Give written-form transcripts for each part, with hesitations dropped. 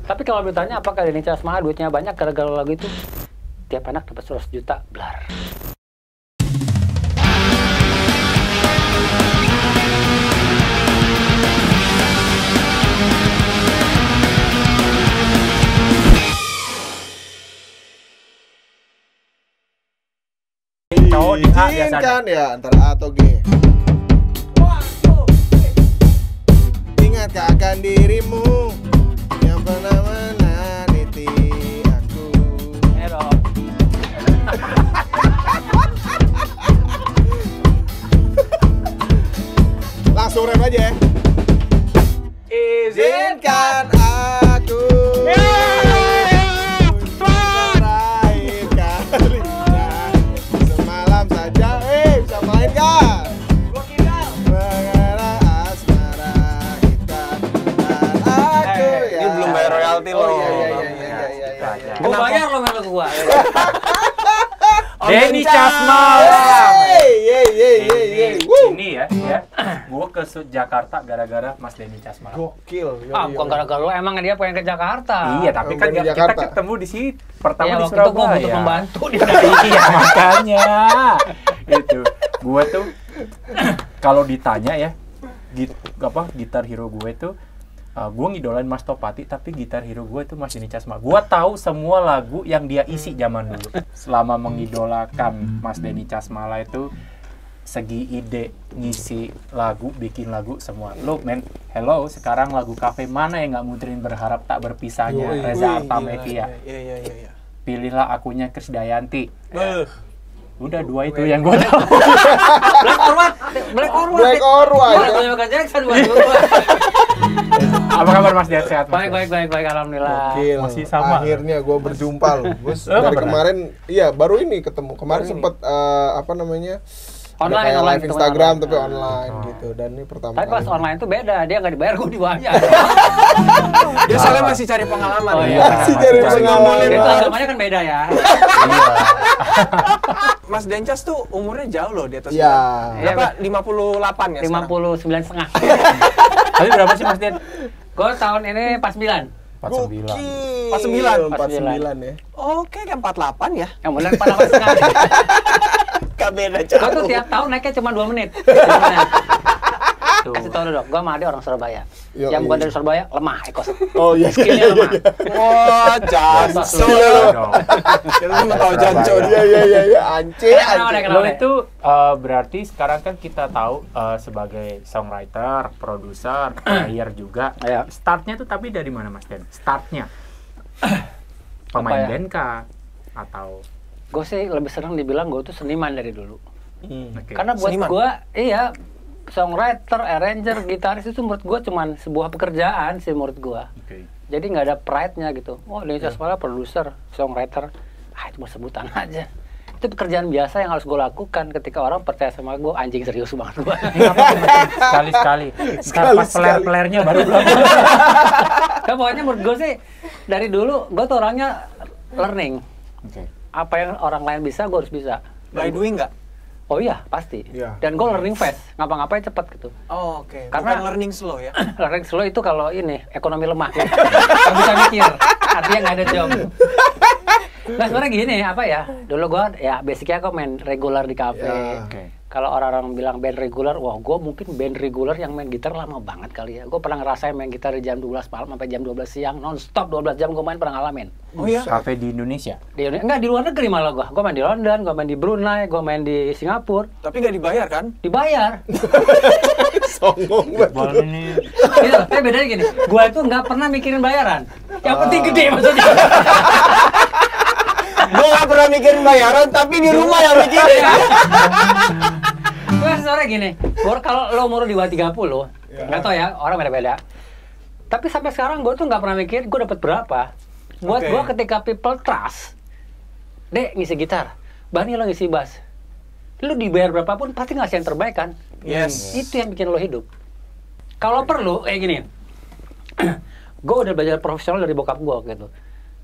Tapi kalau ditanya apakah Denny Casmala duitnya banyak gara-gara lagu itu? Tiap anak dapat 100 juta, blar. Cowok di A biasanya. Kan ya antara A atau G. Ingatkah akan dirimu yang pernah menanti aku? Hero. Langsung rem aja ya. Izinkan aku terakhir kalinya semalam saja. Bisa main kan? Mengenai asmara kita dan aku ya. Ini belum bayar royalti loh. Iya. Gue bayar lo melu ke gua. Denny Casmala. Ini Ini ya, gue ke Jakarta gara-gara Mas Denny Casmala. gokil. Ah, bukan gara-gara lo, emang dia pengen ke Jakarta. Iya, tapi kan Bukan di kita Jakarta. ketemu di sini pertama Iya, di waktu itu gua Surabaya. butuh pembantu di Iya, makanya. Itu. Gue tuh kalau ditanya ya, gitar hero gue tuh gue ngidolain Mas Topati, tapi gitar hero gue itu Mas Denny Casmala. Gue tahu semua lagu yang dia isi zaman dulu. Selama mengidolakan Mas Denny Casmala itu, segi ide, ngisi lagu, bikin lagu semua. Lo men, hello, sekarang lagu kafe mana yang nggak muterin Berharap Tak Berpisahnya Reza Artamevia. Iya. Pilihlah Akunya Krisdayanti. Udah dua itu yang gue tahu. Black or White. Black or White. Wah, Michael Jackson buat gua. Apa kabar Mas Dian, sehat? Mas? Baik, alhamdulillah. Gokil. Masih sama. Akhirnya gue berjumpa loh. Gue dari pernah? kemarin, iya baru ini ketemu. Kemarin Baru ini. sempet apa namanya? ada Online, kayak online, live ketemuan Instagram online. tapi online gitu. Dan ini pertama Tapi pas kali. online tuh beda, dia nggak dibayar, gua dibayar. Dia soalnya masih cari pengalaman. Oh, ya. iya. Masih cari Masih pengalaman. Itu agamanya kan beda ya. Iya. Mas Dencas tuh umurnya jauh loh di atas. Iya. Iya, Berapa? 58 ya sekarang? 59,5. Tapi berapa sih Mas Dian? Gua tahun ini pas 9. 49. Gokil. 49. 49 ya. Oke, kayak 48 ya. Yang benar 48,5. Gak beda Gua tuh tiap tahun naiknya cuma 2 menit. Gimana? Kasih tau dulu dong, gua sama Ade orang Surabaya. Yo, Yang bukan iya. dari Surabaya, lemah ekos. Oh iya. Skillnya lemah. Wah, Janco. Dong. Kita cuma tahu Janco. Iya. Ance. Kenapa, Dek? Lo itu berarti sekarang kan kita tahu sebagai songwriter, produser, player juga. Iya. Startnya tuh tapi dari mana Mas Dian? Startnya pemain Apa ya? band kah? Atau Gue sih lebih senang dibilang gue tuh seniman dari dulu. Oke. Karena buat Seniman? gue, iya, songwriter, arranger, gitaris itu menurut gue cuman sebuah pekerjaan sih menurut gue. Oke. Jadi nggak ada pride-nya gitu. Oh, Denny Casmala produser, songwriter, itu mah sebutan aja. Itu pekerjaan biasa yang harus gue lakukan ketika orang percaya sama gue. Anjing, serius banget gue. Sekali-sekali. Ntar pas peler-pelernya baru bilang. Kan pokoknya menurut gue sih dari dulu gue tuh orangnya learning. Oke. Apa yang orang lain bisa, gue harus bisa. By doing nggak? Oh iya, pasti. Iya. Dan gue learning fast, ngapa-ngapain cepet gitu. Oh, oke. Karena- Bukan learning slow ya. Learning slow itu kalau ini, ekonomi lemah ya. Nggak bisa mikir, artinya nggak ada job. Nah sebenarnya gini, apa ya, dulu gue ya basicnya gue main regular di kafe. Ya. Oke. Kalau orang-orang bilang band regular, wah gue mungkin band regular yang main gitar lama banget kali ya. Gue pernah ngerasain main gitar di jam 12 malam sampai jam 12 siang, non-stop 12 jam gue main, pernah ngalamin. Oh iya. Kafe di Indonesia. Enggak, di luar negeri malah gue. Gue main di London, gue main di Brunei, gue main di Singapura. Tapi nggak dibayar kan? Dibayar. Songong banget. Bal ini Gitu, tapi bedanya gini, gue itu nggak pernah mikirin bayaran. Yang penting gede maksudnya. Gue nggak pernah mikirin bayaran, tapi di rumah yang mikirin. Gue sebenarnya gini, kalau lo umur di bawah 30, nggak tau ya, orang beda-beda. Tapi sampai sekarang gue tuh nggak pernah mikir gue dapat berapa. Buat Oke. gue ketika people trust, Dek ngisi gitar, Bani lo ngisi bass. Lu dibayar berapapun pasti ngasih yang terbaik kan? Yes. Itu yang bikin lo hidup. Kalau perlu, kayak gini, gue udah belajar profesional dari bokap gue gitu.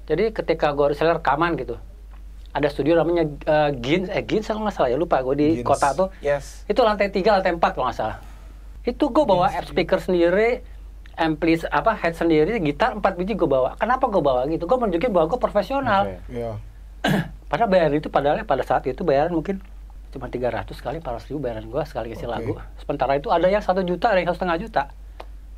Jadi ketika gue harus rekaman gitu, ada studio namanya Gins kalau nggak salah ya, lupa gue di Gins. kota tuh. Yes. Itu lantai 3, lantai 4 kalau nggak salah. Itu gue bawa amp speaker sendiri, ampli head sendiri, gitar 4 biji gue bawa. Kenapa gue bawa gitu? Gue menunjukin bahwa gue profesional. Oke. Iya. Padahal bayar itu pada saat itu bayaran mungkin cuma 300 kali 400 ribu bayaran gue sekali isi Oke. lagu. Sementara itu ada yang 1 juta, ada yang 1,5 juta.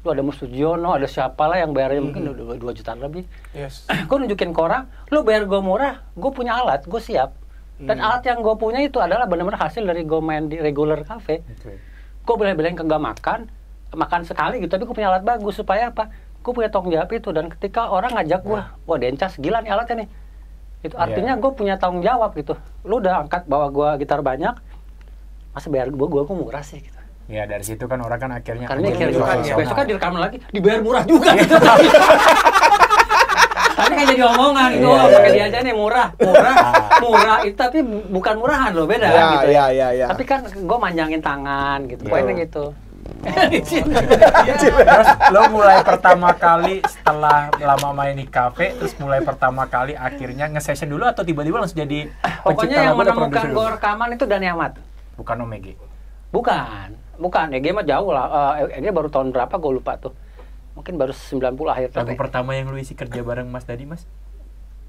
Lu ada Mus Sugiono, ada siapa lah yang bayarnya mungkin 2 juta lebih. Yes. Gue nunjukin ke orang, lu bayar gue murah, gue punya alat, gue siap. Dan alat yang gue punya itu adalah benar-benar hasil dari gue main di regular cafe. Oke. Gue bela-belain kagak makan sekali gitu, tapi gue punya alat bagus supaya apa? Gue punya tanggung jawab itu, dan ketika orang ngajak gue, wah Dencas gila nih alatnya nih. Itu artinya gue punya tanggung jawab gitu. Lu udah angkat bawa gue gitar banyak, masa bayar gue murah sih gitu. Ya dari situ kan orang kan akhirnya Karena anjing, mikir, lu profesional. besok kan direkam lagi, dibayar murah juga gitu. Tapi kan jadi omongan gitu, Iya, pakai iya. dia aja nih murah, itu tapi bukan murahan loh, beda Iya, gitu. iya. Tapi kan gue manjangin tangan gitu, Iya. poinnya gitu. Terus lo mulai pertama kali setelah lama main di kafe, terus mulai pertama kali akhirnya nge-session dulu atau tiba-tiba langsung jadi Pokoknya yang lagu atau menemukan produser dulu? gue rekaman itu Dani Ahmad. Bukan Omegi. Bukan, EG mah jauh lah. EG baru tahun berapa gue lupa tuh. Mungkin baru 90 akhir. Lagu pertama yang lu isi kerja bareng Mas Dadi, Mas?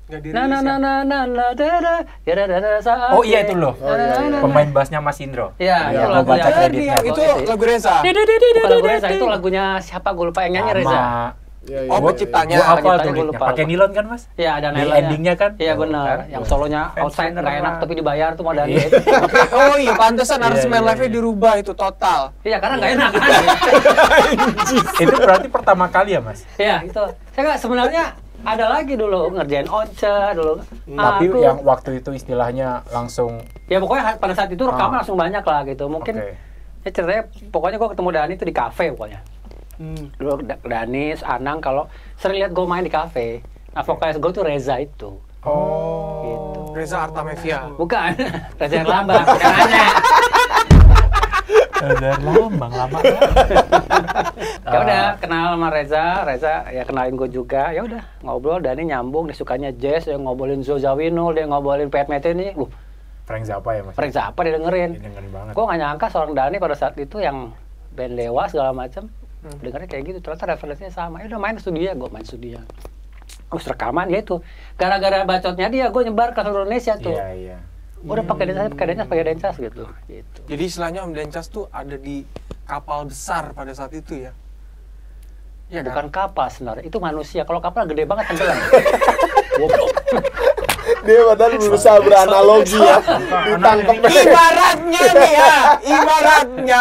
Nggak dirilis Na na na ya? na na na da da ya da da da saat Oh iya itu loh. Oh, iya. Pemain bassnya Mas Indro. Iya, Iya, itu gua lagu baca yang kreditnya. Itu lagu Reza. Bukan lagu Reza, itu lagunya siapa gue lupa, yang nyanyi Reza. Iya, Oh, iya, penciptanya. Gua hafal tuh Penciptanya gua linknya. lupa. Pakai nilon kan, Mas? Iya, ada Di nilainya. endingnya kan? Iya benar, Kan? yang solonya Fans outside nggak bener, enak Pak. tapi dibayar tuh modalnya Iya. itu. Oh iya, pantesan aransemen Iya, live-nya iya. dirubah itu total. Iya, karena nggak enak kan. Itu berarti pertama kali ya, Mas? Iya, itu. Saya nggak, sebenarnya ada lagi dulu ngerjain Once dulu. Tapi Aku- yang waktu itu istilahnya langsung ya pokoknya pada saat itu rekaman langsung banyak lah gitu. Mungkin Oke. ya ceritanya pokoknya gue ketemu Dani itu di kafe pokoknya. Dulu Danis, Anang kalau sering lihat gue main di kafe. Nah vokalis gue tuh Reza itu. Oh. Gitu. Reza Artamevia. Bukan, Reza yang lambang, bukan aneh. Udah lama. Ya udah kenal sama Reza ya kenalin gue juga. Ya udah ngobrol, Dani nyambung, dia sukanya jazz, dia ngobrolin Zozawinul, dia ngobrolin Pat Metheny. Frank Zappa ya, Mas? Frank Zappa dia dengerin. Dengerin banget. Gue gak nyangka seorang Dani pada saat itu yang band Dewa segala macam dengarnya kayak gitu, ternyata referensinya sama. Ya udah main studio, gue main studio. Terus rekaman ya itu, gara-gara bacotnya dia gue nyebar ke seluruh Indonesia tuh. Iya. Gue udah pakai Dencas gitu. Jadi istilahnya Om Dencas tuh ada di kapal besar pada saat itu ya? Iya Bukan kan? kapal sebenarnya, itu manusia. Kalau kapal gede banget tenggelam. Dia padahal berusaha beranalogi ya. Ditangkep. Ibaratnya nih ya, ibaratnya.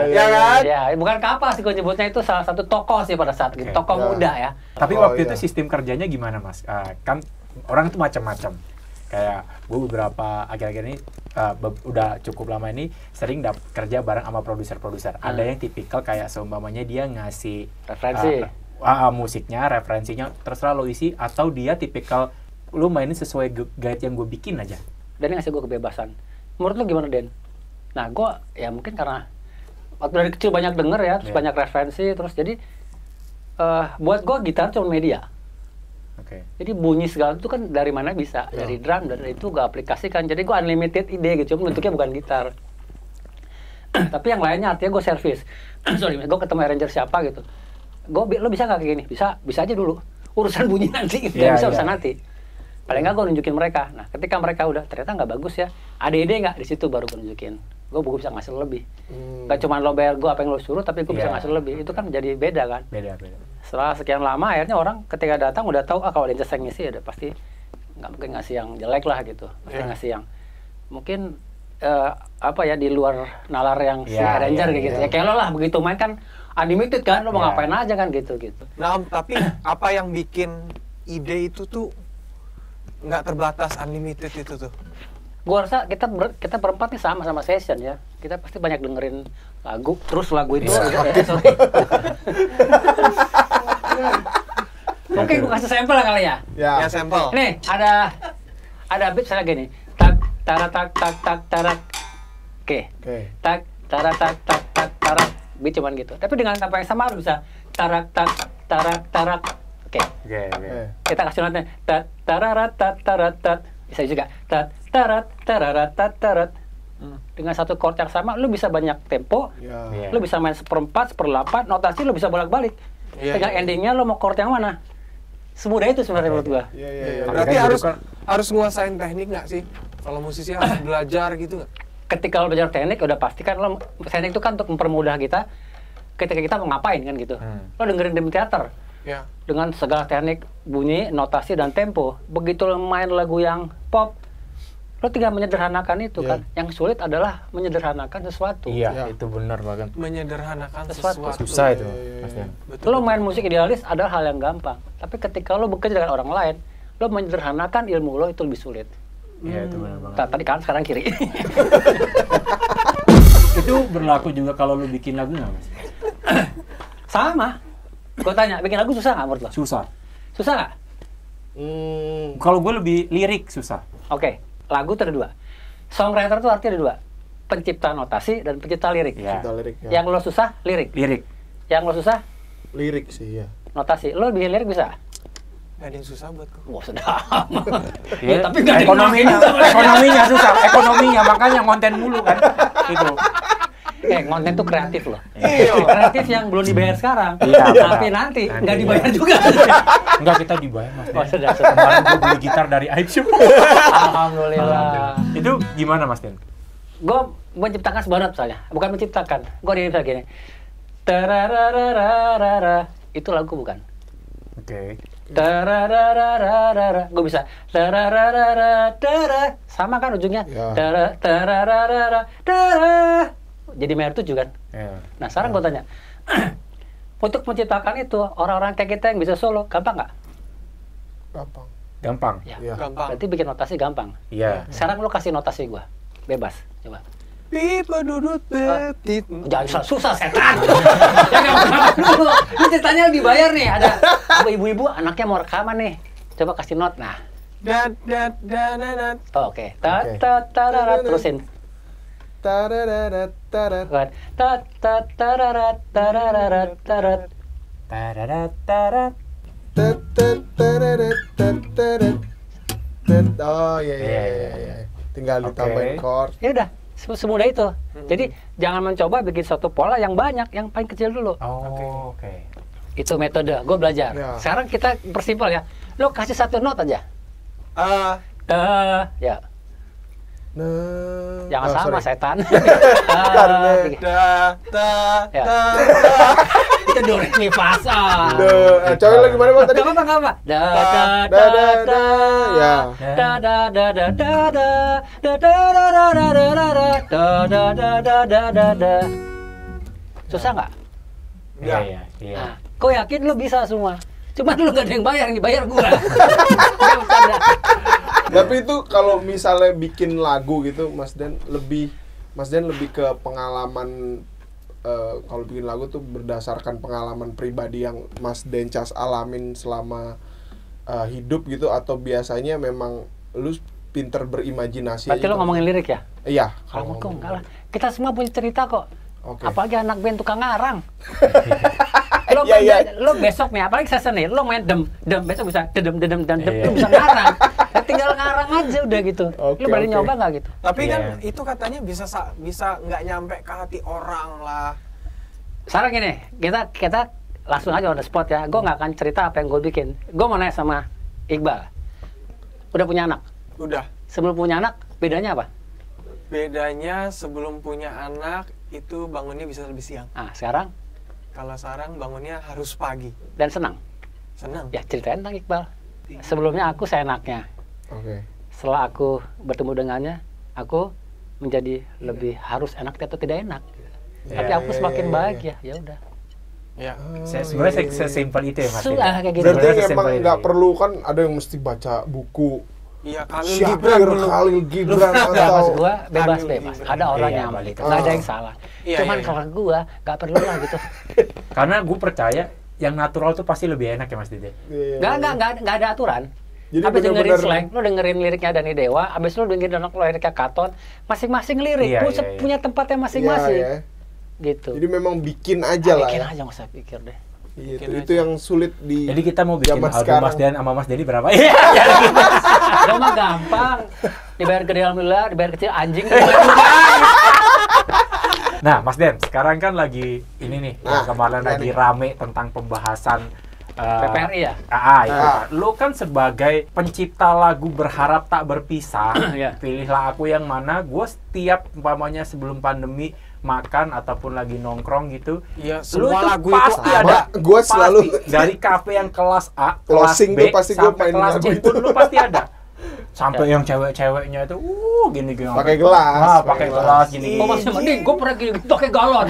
Ya kan? Ya, bukan kapal sih gue nyebutnya, itu salah satu tokoh sih pada saat itu, Oke. tokoh Ya. muda ya. Tapi Oh, waktu iya. itu sistem kerjanya gimana, Mas? Kan orang itu macam-macam. Kayak gue beberapa akhir-akhir ini udah cukup lama ini sering kerja bareng sama produser-produser. Ada yang tipikal kayak seumpamanya dia ngasih Referensi. musiknya, referensinya terserah lo isi, atau dia tipikal lu mainin sesuai guide yang gue bikin aja. Dan dia ngasih gue kebebasan. Menurut lu gimana, Den? Nah, gue ya mungkin karena waktu dari kecil banyak denger ya, terus Iya. banyak referensi, terus jadi buat gue gitar cuma media. Oke. Jadi bunyi segala itu kan dari mana bisa, dari drum, dari itu gue aplikasikan. Jadi gue unlimited ide gitu, cuma bentuknya bukan gitar. Tapi yang lainnya artinya gue servis. Sorry, gue ketemu arranger siapa gitu. Lo bisa nggak kayak gini? Bisa aja dulu. Urusan bunyi nanti, Iya, bisa iya. urusan nanti. Paling nggak gue nunjukin mereka. Nah, ketika mereka udah ternyata nggak bagus ya, ada ide nggak di situ baru gue nunjukin. Gue bisa ngasih lebih. Gak cuma lo bayar gue apa yang lo suruh, tapi gue bisa Iya. ngasih lebih. Itu kan jadi beda kan. Beda. Setelah sekian lama akhirnya orang ketika datang udah tahu kalau Dencas yang ngisi ada pasti nggak mungkin ngasih yang jelek lah gitu. Pasti Iya. ngasih yang mungkin apa ya di luar nalar yang si Iya, arranger iya, kayak gitu. iya. Ya kayak lo lah begitu main kan unlimited kan, lo mau Iya. ngapain aja kan gitu. Nah, Om, tapi apa yang bikin ide itu tuh nggak terbatas unlimited itu tuh? Gua rasa kita berempat nih sama session ya. Kita pasti banyak dengerin lagu, terus lagu itu Iya. sorry. Mungkin gua kasih sampel lah kali ya. Ya Ya. sampel. Nih, ada beat saya gini. Tak tarak tarak. Oke. Oke. Tak tarak tarak. Beat cuman gitu. Tapi dengan tempo yang sama harus bisa tarak tarak. Oke. Oke. Kita kasih notnya tat tararat tat tarat tat. Bisa juga tat tarat tararat tat tarat. Dengan satu chord yang sama, lu bisa banyak tempo, Ya. lu bisa main 1/4, 1/8, notasi lu bisa bolak-balik. Iya, Tinggal iya. endingnya lu mau chord yang mana. Semudah itu sebenarnya menurut gua. Iya, iya, iya. Berarti Makanya harus dulu kan- harus nguasain teknik nggak sih? Kalau musisi harus belajar gitu nggak? Ketika lo belajar teknik, udah pasti kan lo, teknik itu kan untuk mempermudah kita ketika kita mau ngapain kan gitu. Lo dengerin drum theater Ya. dengan segala teknik bunyi, notasi, dan tempo. Begitu lo main lagu yang pop, lo tinggal menyederhanakan itu Iya. kan. Yang sulit adalah menyederhanakan sesuatu. Iya, Ya. itu benar banget. Menyederhanakan Sesuatu. sesuatu. Susah itu, Iya, Mas Dian. Betul. Lo main musik idealis adalah hal yang gampang. Tapi ketika lo bekerja dengan orang lain, lo menyederhanakan ilmu lo itu lebih sulit. Iya, itu benar banget. Tadi kanan, sekarang kiri. Itu berlaku juga kalau lu bikin lagu nggak, Mas? Sama. Gue tanya, bikin lagu susah nggak menurut lo? Susah. Susah nggak? Kalau gue lebih lirik susah. Oke, lagu itu ada dua. Songwriter itu artinya ada dua. Pencipta notasi dan pencipta lirik. Iya. Kita lirik ya. Yang lo susah, lirik. Lirik. Yang lo susah, Lirik sih ya. notasi. Lo bikin lirik bisa? Gak ada yang susah buatku. Wah, sudah. Iya, tapi nggak ada yang ekonominya, ngerti. ekonominya susah, ekonominya makanya konten mulu kan. Itu. Konten tuh kreatif loh. Iya. Kreatif yang belum dibayar sekarang. Iya, Tapi benar. nanti Nanti, nggak iya. dibayar juga. Enggak, kita dibayar, Mas. Oh, Dian. sudah, sudah. Kemarin gue beli gitar dari iTunes. Alhamdulillah. Itu gimana, Mas Den? Gue menciptakan sebuah not misalnya. Bukan menciptakan. Gue di misalnya gini. Tarararararara. Itu lagu bukan? Oke. Tarararararara. Gue bisa tarararararara. Sama kan ujungnya? Ya. Tarararararara. Jadi minor 7 kan? Iya. Nah sekarang gue tanya, untuk menciptakan itu orang-orang kayak kita yang bisa solo, gampang nggak? Gampang. Gampang. Ya. Iya. Gampang. Berarti bikin notasi gampang. Iya. Sekarang lo kasih notasi gue, bebas. Coba. Pipa dudut petit. Jangan susah setan. Ya gampang dulu. Ini ceritanya lebih bayar nih. Ada ibu-ibu anaknya mau rekaman nih. Coba kasih not. Nah, Dat dat dananat. oke. Ta-ta-tararat. Terusin. Tarararat, tarat. Kan. Ta-ta-tararat, tararat, tarat. Tararatarat. Tet, tet, tararat, tet, teret. Tet. Oh iya iya Iya, iya. iya. iya. Tinggal Oke. ditambahin chord. Ya udah, semudah itu. Jadi jangan mencoba bikin satu pola yang banyak, yang paling kecil dulu. Oh, oke. Itu metode, gue belajar. Ya. Sekarang kita persimpel ya. Lo kasih satu not aja. Ya, Nah. jangan Oh, sama sorry. setan. Da da Ya. da. Itu do re mi fa sol. Coba lagi mana bang tadi? Gak apa-apa, gak apa. Da da Da da da da. Ya. da da da da da da da da da da da da da da da da da da da. Susah nggak? Iya, iya, iya. Nah, kau yakin lo bisa semua? Cuma lu gak ada yang bayar, yang dibayar gua. Gak bercanda. Tapi itu kalau misalnya bikin lagu gitu, Mas Den lebih ke pengalaman kalau bikin lagu tuh berdasarkan pengalaman pribadi yang Mas Dencas alamin selama hidup gitu, atau biasanya memang lu pinter berimajinasi? Berarti aja lo ngomongin lirik ya? Iya. Kalau kok enggak lah. Kita semua punya cerita kok. Oke. Apalagi anak band tukang ngarang. Lo, Iya, iya. lo besok nih, apalagi session nih, lo main dem, besok bisa dedem, Iya. lo bisa ngarang. Ya, tinggal ngarang aja udah gitu. Oke, Lo berani oke. nyoba nggak gitu? Tapi kan Iya. itu katanya bisa nggak nyampe ke hati orang lah. Sekarang gini, kita langsung aja on the spot ya. Gue nggak akan cerita apa yang gue bikin. Gue mau nanya sama Iqbal. Udah punya anak? Udah. Sebelum punya anak, bedanya apa? Bedanya sebelum punya anak itu bangunnya bisa lebih siang. Nah, sekarang Kalau sekarang bangunnya harus pagi. dan senang. Senang. Ya ceritain tentang Iqbal. Sebelumnya aku seenaknya. Oke. Setelah aku bertemu dengannya, aku menjadi lebih harus enak atau tidak enak. Tapi Ya, aku semakin bahagia. Ya udah. Ya. Sebenarnya sesimpel itu ya, Mas. Sudah kayak gitu. Berarti Sebenarnya emang sesimpel nggak itu. perlu kan ada yang mesti baca buku Iya, Khalil Gibran Syakir dulu. Khalil Gibran Ya, maksud atau gua bebas Khalil bebas. Gibran. Ada orang Iya, yang balik. gitu. Nggak ada yang salah. Iya, Cuman iya, kalau gua nggak perlu lah gitu. Karena gue percaya yang natural tuh pasti lebih enak ya, Mas Dede. Iya. Nggak ada aturan. Jadi Abis dengerin bener-bener- slang, lo dengerin liriknya Dani Dewa, abis lo dengerin liriknya Katon, masing-masing lirik Iya, punya, iya, iya. punya tempatnya masing-masing. Iya, ya. Gitu. Jadi memang bikin aja lah Bikin ya. aja nggak usah pikir deh. Itu, Bikin itu aja. yang sulit di Jadi kita mau bikin zaman album sekarang. Mas Dian sama Mas Dedi berapa? Iya. Udah mah gampang. Dibayar gede alhamdulillah, dibayar kecil anjing. Nah, Mas Den, sekarang kan lagi ini nih, Nah, yang kemarin iya lagi nih. rame tentang pembahasan PPRI ya? Itu Ah. kan. Lu kan sebagai pencipta lagu berharap tak berpisah, Iya. pilihlah aku yang mana. Gue setiap umpamanya sebelum pandemi makan ataupun lagi nongkrong gitu, Iya, lu semua tuh lagu pasti itu ada. Gua selalu- Pasti. Dari kafe yang kelas A, Closing kelas B, tuh pasti gua sampai mainin kelas lagu C itu. pun lu pasti ada. Sampai yang cewek-ceweknya itu, gini-gini. Pakai gelas, Nah, pakai pakai gelas. gelas gini. Oh masih mending, gue pernah gini pakai galon.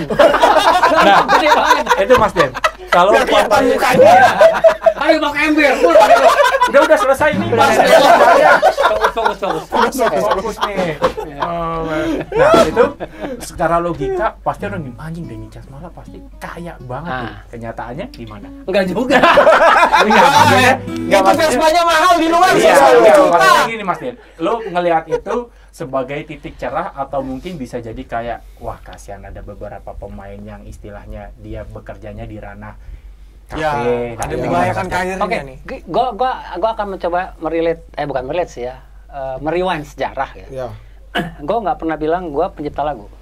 Nah, gede banget. Itu Mas Den. Kalau umpamanya Ayo pakai ember. udah selesai nih, Mas. Fokus. Fokus nih. Nah, itu secara logika pasti orang gini, anjing Denny Casmala pasti kaya banget nih. Ah. Kenyataannya gimana? Enggak juga. Itu Vespa-nya mahal di luar Iya, 10 iya, juta. maksudnya gini Mas Den. Lo ngelihat itu sebagai titik cerah atau mungkin bisa jadi kayak wah kasihan ada beberapa pemain yang istilahnya dia bekerjanya di ranah Ya, kafe. ada dan membahayakan segala macam. Oke, karirnya nih. gua akan mencoba bukan merelate sih ya. Merewind sejarah ya. Ya. Gue nggak pernah bilang gue pencipta lagu.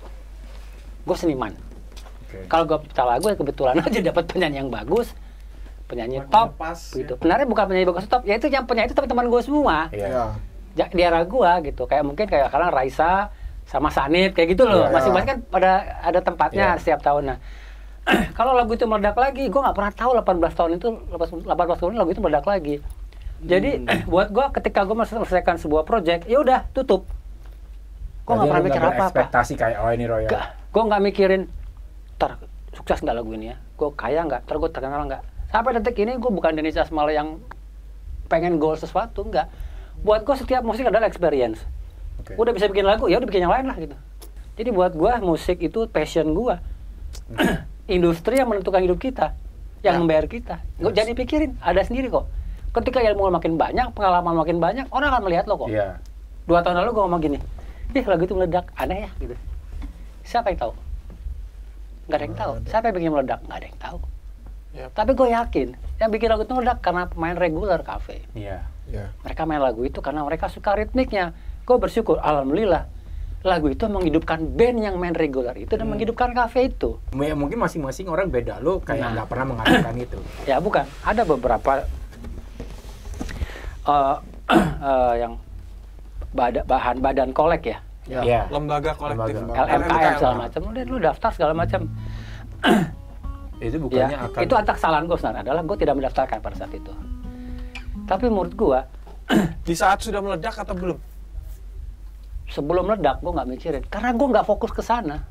Gue seniman. Oke. Kalau gue pencipta lagu ya kebetulan aja dapat penyanyi yang bagus, penyanyi top, pas, gitu. Sebenarnya bukan penyanyi bagus top, ya itu yang penyanyi itu teman-teman gue semua. Iya. Ya. Di era gue gitu. Kayak mungkin kayak sekarang Raisa sama Sanit kayak gitu loh. Iya. Masing-masing kan pada ada tempatnya Iya. setiap tahun. Nah, kalau lagu itu meledak lagi, gue nggak pernah tahu 18 tahun itu 18 tahun lagu itu meledak lagi. Jadi buat gue ketika gue menyelesaikan sebuah project, ya udah tutup. Gue nggak pernah mikir apa-apa. Ekspektasi kayak oh ini royal. Gue nggak mikirin, ntar sukses nggak lagu ini ya, gue kaya nggak, ntar gue terkenal nggak. Sampai detik ini gue bukan Denny Casmala yang pengen goal sesuatu, nggak. Buat gue setiap musik adalah experience. Oke. Udah bisa bikin lagu, ya udah bikin yang lain lah gitu. Jadi buat gue musik itu passion gue. Industri yang menentukan hidup kita, yang membayar kita. Nggak jadi pikirin, ada sendiri kok. Ketika ilmu makin banyak, pengalaman makin banyak, orang akan melihat lo kok. Iya. 2 tahun lalu gue ngomong gini, lagu itu meledak, aneh ya gitu. Siapa yang tahu? Nggak ada yang tahu. Siapa yang bikin meledak? Nggak ada yang tahu. Yap. Tapi gue yakin, yang bikin lagu itu meledak karena pemain reguler kafe. Iya. Ya. Mereka main lagu itu karena mereka suka ritmiknya. Gue bersyukur, alhamdulillah. Lagu itu menghidupkan band yang main reguler itu dan menghidupkan kafe itu. Ya, mungkin masing-masing orang beda lo kayak Nah. nggak pernah mengatakan itu. Ya bukan, ada beberapa yang badan kolek ya. Ya. Iya. Lembaga kolektif. Lembaga. LMKM segala macam, udah lu daftar segala macam. Itu Ya, bukannya akan itu atas kesalahan gue sebenarnya adalah gue tidak mendaftarkan pada saat itu. Tapi menurut gue Di saat sudah meledak atau belum? sebelum meledak gue nggak mikirin karena gue nggak fokus ke sana.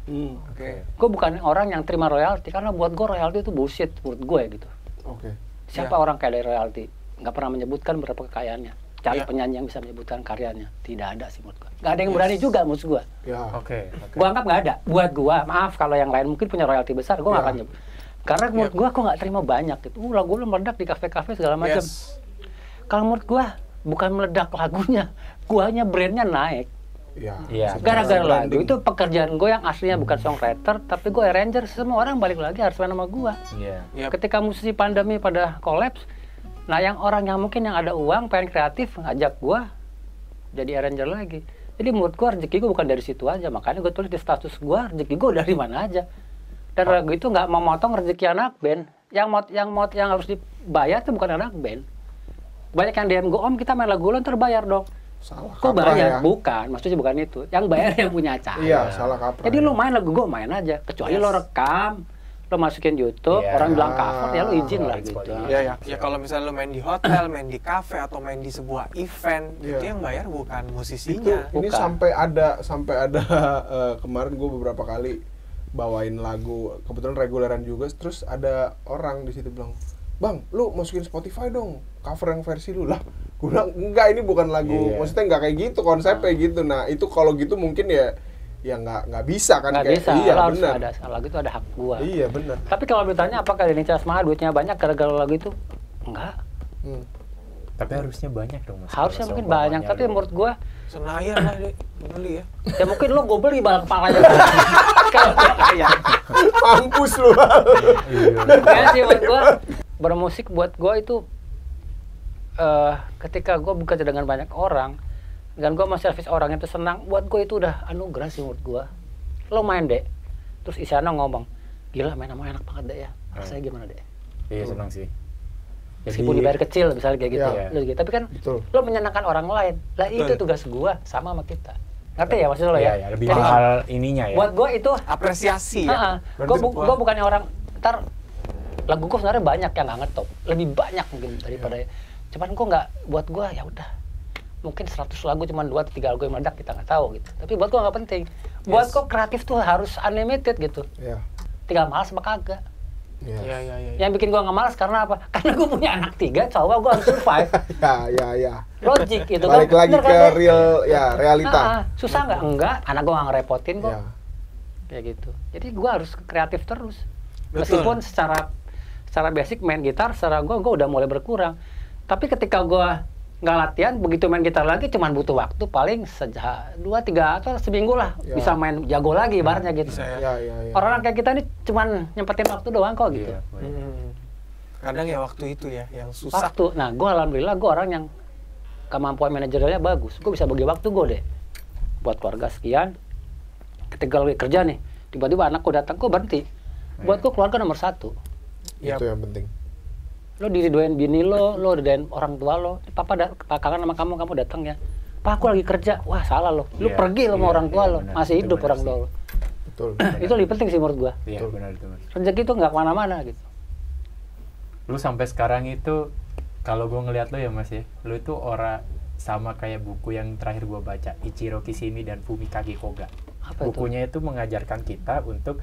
Oke. Gue bukan orang yang terima royalti karena buat gue royalti itu bullshit menurut gue gitu. Oke. Siapa Ya. orang kaya dari royalti? Nggak pernah menyebutkan berapa kekayaannya. Cari Ya. penyanyi yang bisa menyebutkan karyanya. Tidak ada sih menurut gue. Nggak ada yang berani juga menurut gue. Ya. Oke. Gue anggap nggak ada. Buat gue, maaf kalau yang lain mungkin punya royalti besar, gue nggak Ya. akan nyebut. Karena menurut gue nggak terima banyak gitu. Lagu lu meledak di kafe-kafe segala macam. Yes. Kalau menurut gue bukan meledak lagunya, guanya brandnya naik. Ya. Iya. Gara-gara lagu Branding. itu pekerjaan gue yang aslinya bukan songwriter, tapi gue arranger. Semua orang balik lagi harus main sama gue. Iya. Yap. Ketika musisi pandemi pada kolaps, nah yang orang yang mungkin yang ada uang, pengen kreatif, ngajak gue jadi arranger lagi. Jadi menurut gue rezeki gue bukan dari situ aja, makanya gue tulis di status gue rezeki gue dari mana aja. Dan lagu itu nggak memotong rezeki anak band. Yang harus dibayar itu bukan anak band. Banyak yang DM gue, om kita main lagu lo ntar bayar dong. Salah Kok kaprah bayar? ya. Bukan, maksudnya bukan itu. Yang bayar yang punya acara. Iya, salah kaprah. Jadi lu main lagu gue main aja. Kecuali lo rekam, lo masukin YouTube, Iya. orang bilang cover, ya lo izin lah Iya, gitu. iya. Ya, ya kalau misalnya lu main di hotel, main di kafe atau main di sebuah event, Iya. itu yang bayar bukan Itu musisinya. ini Bukan. sampai ada kemarin gue beberapa kali bawain lagu kebetulan reguleran juga, terus ada orang di situ bilang, bang lu masukin Spotify dong cover yang versi lu lah. Gue bilang enggak, ini bukan lagu, Iya. maksudnya nggak kayak gitu konsepnya gitu. Nah itu kalau gitu mungkin ya nggak bisa kan. Nggak kayak bisa, iya lo harus benar. ada lagu itu ada hak gua. Iya benar. Tapi kalau ditanya apakah Denny Casmala duitnya banyak gara-gara lagu itu? Enggak. Hmm. Tapi harusnya banyak dong Mas. Harusnya Kalau mungkin seumpamanya banyak, tapi lu- menurut gua Senayan lah deh, beli ya. ya mungkin lo gue beli bal kepalanya. Kalau gua kaya. Mampus lu. Iya. Ya sih buat gua bermusik buat gua itu ketika gua bekerja dengan banyak orang dan gua servis orang itu senang, buat gua itu udah anugerah sih menurut gua. Lo main dek, terus Isyana ngomong, gila main sama enak banget dek ya. Rasanya gimana dek? Iya senang sih. Meskipun dibayar kecil misalnya kayak gitu, Iya. Lu gitu. Tapi kan Betul. lo menyenangkan orang lain. Lah itu Betul. tugas gua sama kita. Ngerti ya maksud lo Iya, ya? ya, lebih Jadi, mahal ininya ya. buat gua itu Apresiasi ya. Gue bukannya orang ntar lagu gue sebenarnya banyak yang nggak ngetop, lebih banyak mungkin daripada cuman gue nggak, buat gue ya udah mungkin 100 lagu cuman 2 atau 3 lagu yang meledak, kita nggak tahu gitu. Tapi buat gue nggak penting. Buat gue kreatif tuh harus unlimited gitu. Iya. Tinggal malas sama kagak. Iya. Iya. Yang bikin gue nggak malas karena apa? Karena gue punya anak 3, coba gue harus survive. Ya. Logik gitu kan. Balik lagi Bener ke kan, Dek? realita. Susah nggak? Enggak, anak gue nggak ngerepotin kok. Ya. Kayak gitu. Jadi gue harus kreatif terus. Betul. Meskipun secara basic main gitar, secara gue udah mulai berkurang. Tapi ketika gue nggak latihan, begitu main gitar lagi cuman butuh waktu paling 2-3 atau seminggu lah Ya. bisa main jago lagi ibaratnya gitu. Bisa ya. Ya. Orang kayak kita nih cuman nyempetin waktu doang kok gitu. Iya. Kadang ya waktu itu ya yang susah. Waktu. Nah, gue alhamdulillah gue orang yang kemampuan manajerialnya bagus. Gue bisa bagi waktu gue deh buat keluarga sekian. Ketika lagi kerja nih, tiba-tiba anakku datang, gue berhenti. Buat gue keluarga nomor 1. Yap. Itu yang penting. Lo diridoin bini lo diridoin orang tua lo. Papa kangen sama kamu datang ya. Pak, aku lagi kerja. Wah, salah lo. Lu Iya, pergi lo sama iya, orang tua iya, lo. benar. Masih Itu hidup benar orang sih. tua lo. Betul. Itu lebih penting sih menurut gua. Iya benar itu Mas. Rezeki itu nggak kemana-mana gitu. Lu sampai sekarang itu kalau gue ngeliat lu ya Mas ya, lu itu orang sama kayak buku yang terakhir gue baca, Ichiro Kishimi dan Fumikage Koga. Apa itu? Bukunya itu mengajarkan kita untuk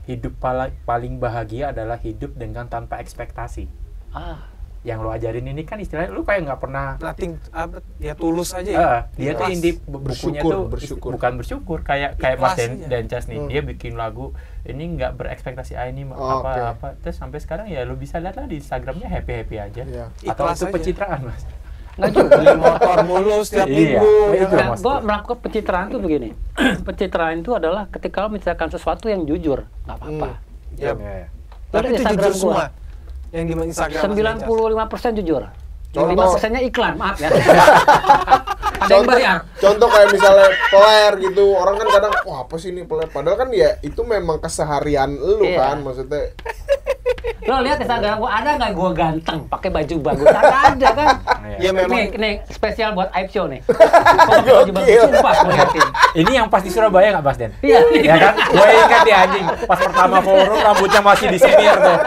hidup paling bahagia adalah hidup dengan tanpa ekspektasi. Yang lo ajarin ini kan istilahnya lu kayak nggak pernah Nothing, ya tulus aja ya. dia tuh Ikhlas. bukunya Bersyukur, tuh bersyukur. bukan bersyukur kayak Mas Ikhlas aja. Dencas nih, dia bikin lagu ini nggak berekspektasi ini apa terus sampai sekarang ya lu bisa lihat lah di Instagramnya happy aja. Iya. Atau Ikhlas itu aja. pencitraan Mas. Nggak juga. Beli motor mulu setiap Iya, minggu. itu ya kan? Mas. Gue melakukan pencitraan tuh begini. Pencitraan itu adalah ketika lo menceritakan sesuatu yang jujur, nggak apa-apa. Yap. Iya. Tapi Lihat itu Instagram jujur gua. semua. Yang di Instagram. Mas Dencas. 95% jujur. Contoh. 5%-nya iklan, maaf ya. Ada yang bayar. Contoh kayak misalnya peler gitu, orang kan kadang wah apa sih ini peler, padahal kan ya itu memang keseharian lu Iya. kan, maksudnya Lo lihat Instagram gua, ada nggak gua ganteng pakai baju bagus? Nggak ada kan? Ya memang Nih spesial buat Aib Show nih. Kok pakai baju bagus? Sumpah gua liatin. Ini yang pas di Surabaya nggak Mas Den? Iya. Ya kan? Gue ingat di anjing pas pertama forum rambutnya masih disemir tuh.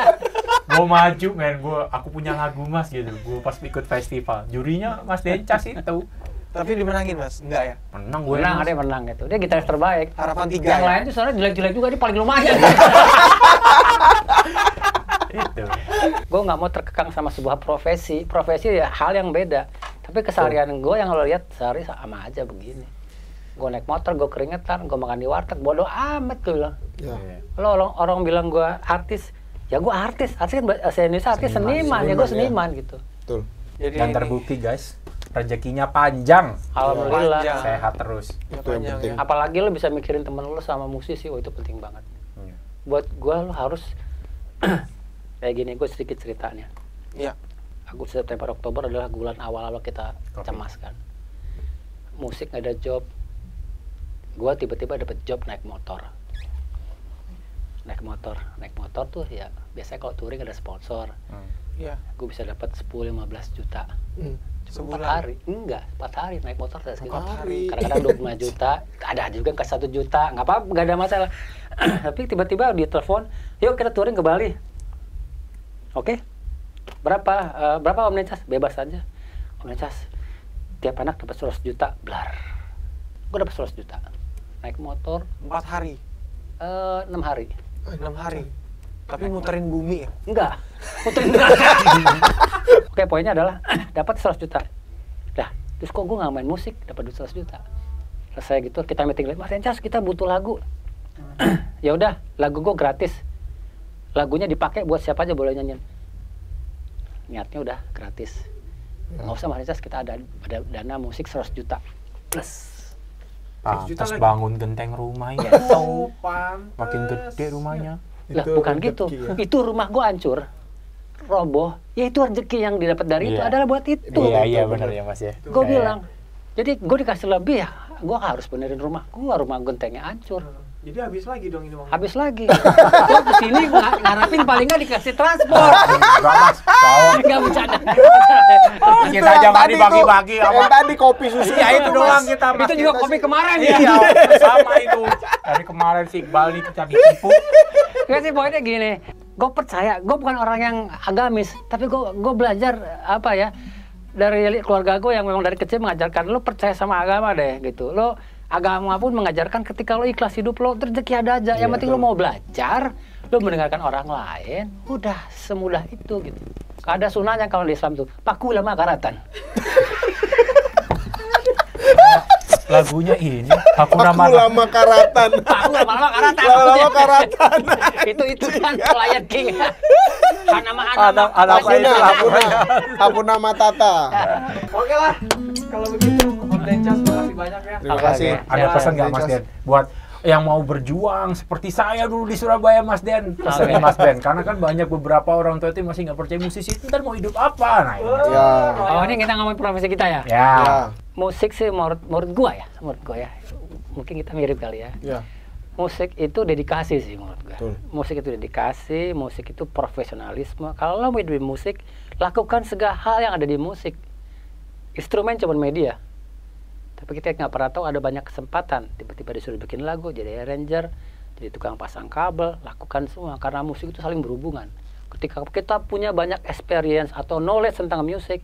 Gue maju men, aku punya lagu Mas gitu. Gue pas ikut festival, jurinya Mas Dencas itu. tapi dimenangin Mas. Enggak ya. Menang gue. Menang, ada yang menang gitu. Dia gitaris terbaik. Harapan 3 Yang ya. lain tuh soalnya jelek-jelek juga, dia paling lumayan. Itu. Gue nggak mau terkekang sama sebuah profesi. Profesi ya hal yang beda. Tapi keseharian gue yang lo lihat sehari sama aja begini. Gue naik motor, gue keringetan, gue makan di warteg, bodoh amat gue bilang. ya. Lo orang bilang gue artis, ya gue artis. Artis kan bahasa Indonesia artis seniman, ya gue seniman, seniman gitu. Betul. Jadi Dan ini- terbukti guys, rezekinya panjang, Alhamdulillah. Panjang. sehat terus. Ya, Itu yang panjang penting. ya. Apalagi lo bisa mikirin temen lo sama musisi, wah itu penting banget. Iya. Buat gue lo harus kayak gini, gue sedikit ceritanya. Iya. Agustus, September, Oktober adalah bulan awal-awal kita Oke. cemaskan. Musik nggak ada job. Gue tiba-tiba dapet job naik motor. Naik motor tuh ya biasanya kalau touring ada sponsor. Iya. Gue bisa dapat 10-15 juta. Hmm. Cuma 4 Sebulan? hari. Enggak, 4 hari naik motor dari segitu. 4 hari. Kadang-kadang 25 juta, ada juga yang ke 1 juta. Nggak apa-apa, nggak ada masalah. Tapi tiba-tiba dia telepon, yuk kita touring ke Bali. Oke? Berapa Om Necas? Bebas aja. Om Necas, tiap anak dapat 100 juta, blar. Gue dapat 100 juta. Naik motor 4 hari. 6 hari. 6 hari. Tapi muterin bumi ya. Enggak. Puterin neraka. Oke, poinnya adalah dapat 100 juta. Dah, terus kok gue nggak main musik, dapat duit 100 juta. Selesai gitu, kita meeting lagi, Mas Encas, kita butuh lagu. Ya udah, lagu gue gratis. Lagunya dipakai buat siapa aja boleh nyanyiin. Niatnya udah gratis. Nggak usah Mas Denjas, kita ada dana musik 100 juta plus. Pantas lagi. bangun genteng rumah ya. Oh, pantes. Makin gede rumahnya. Lah Itu bukan rezeki gitu. ya. Itu rumah gua hancur, roboh. Ya itu rezeki yang didapat dari itu Iya. adalah buat itu. Iya benar ya Mas ya. Gue Kayak- bilang, jadi gue dikasih lebih ya, gue harus benerin rumah gentengnya hancur. Jadi habis lagi dong ini uang. Habis lagi. Gue kesini ngarapin paling nggak dikasih transport. Enggak Mas, tahu. Nggak bercanda. Kita aja nggak dibagi-bagi Yang sama. tadi kopi susu. Iya itu doang kita. Mas. Itu juga kopi kemarin ya. Iya, sama itu. Dari kemarin si Iqbal nih kita ditipu. Gak sih poinnya gini, gue percaya, gue bukan orang yang agamis, tapi gue belajar apa ya dari keluarga gue yang memang dari kecil mengajarkan lo percaya sama agama deh gitu. Lo agama pun mengajarkan ketika lo ikhlas hidup lo rezeki ada aja. Yang penting lo mau belajar, lo mendengarkan orang lain, udah semudah itu gitu. Ada sunahnya kalau di Islam tuh, paku lama karatan. Lagunya ini aku Aku nama lama karatan. Paku lama karatan. Lama karatan. itu kan Lion King. Hanama Aku nama Tata. Oke lah. Kalau begitu, Om Denjas makasih banyak ya. Terima Oke, kasih. oke. Ada Ya, pesan nggak Mas Den buat yang mau berjuang seperti saya dulu di Surabaya Mas Den? Pesannya Mas Den, karena kan banyak beberapa orang tua itu masih nggak percaya musisi itu ntar mau hidup apa? Nah, ini. Ya. Oh ini kita ngomongin profesi kita ya? Ya. Ya. Musik sih menurut gua ya, mungkin kita mirip kali ya. Ya. Musik itu dedikasi sih menurut gua. Betul. Musik itu dedikasi, musik itu profesionalisme. Kalau lo mau hidup di musik, lakukan segala hal yang ada di musik. Instrumen cuma media. Tapi kita nggak pernah tahu ada banyak kesempatan. Tiba-tiba disuruh bikin lagu, jadi arranger, jadi tukang pasang kabel, lakukan semua. Karena musik itu saling berhubungan. Ketika kita punya banyak experience atau knowledge tentang musik,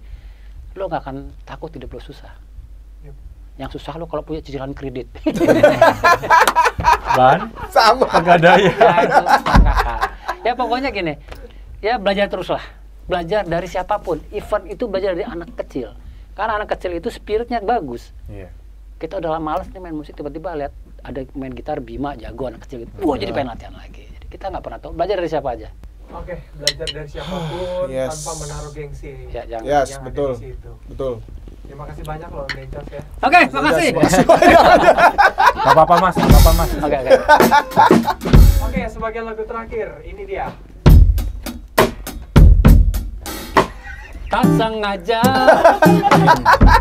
lo nggak akan takut hidup lo susah. Yang susah lo kalau punya cicilan kredit. Ban, Sama. kagak ada ya. Ya, itu kakak. Ya pokoknya gini, ya belajar terus lah. Belajar dari siapapun. Even itu belajar dari anak kecil. Karena anak kecil itu spiritnya bagus. Iya. Kita udah males nih main musik, tiba-tiba lihat ada main gitar Bima jago anak kecil gitu. Wah jadi pengen latihan lagi. Jadi kita nggak pernah tahu. Belajar dari siapa aja. Oke, belajar dari siapapun Yes. tanpa menaruh gengsi. Ya jangan. Yes, Yang ada betul. di situ. Betul. Terima kasih banyak loh Om Denjas ya. Oke, makasih. Gak apa-apa Mas, gak apa-apa Mas. Oke. Oke, sebagai lagu terakhir, ini dia. Tak sengaja.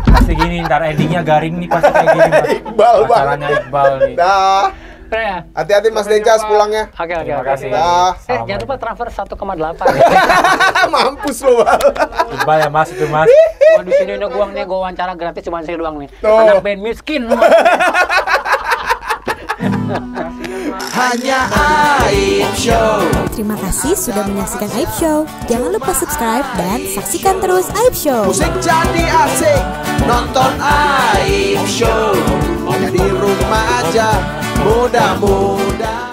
Pasti gini, ntar endingnya garing nih pasti kayak gini Mas. Iqbal banget. Acaranya Iqbal nih. Dah. Udah ya. Hati-hati Mas Denjas pulangnya. Oke. Terima kasih. Dah. Jangan lupa transfer 1,8. Mampus lo, Bal. Iqbal ya Mas itu Mas. Gua di sini udah gua wawancara gratis cuma saya doang nih. Tuh. Anak band miskin. Hanya Aib Show. Terima kasih sudah menyaksikan Aib Show. Jangan lupa subscribe dan saksikan terus Aib Show. Musik jadi asik, nonton Aib Show. Jadi rumah aja, mudah-mudah.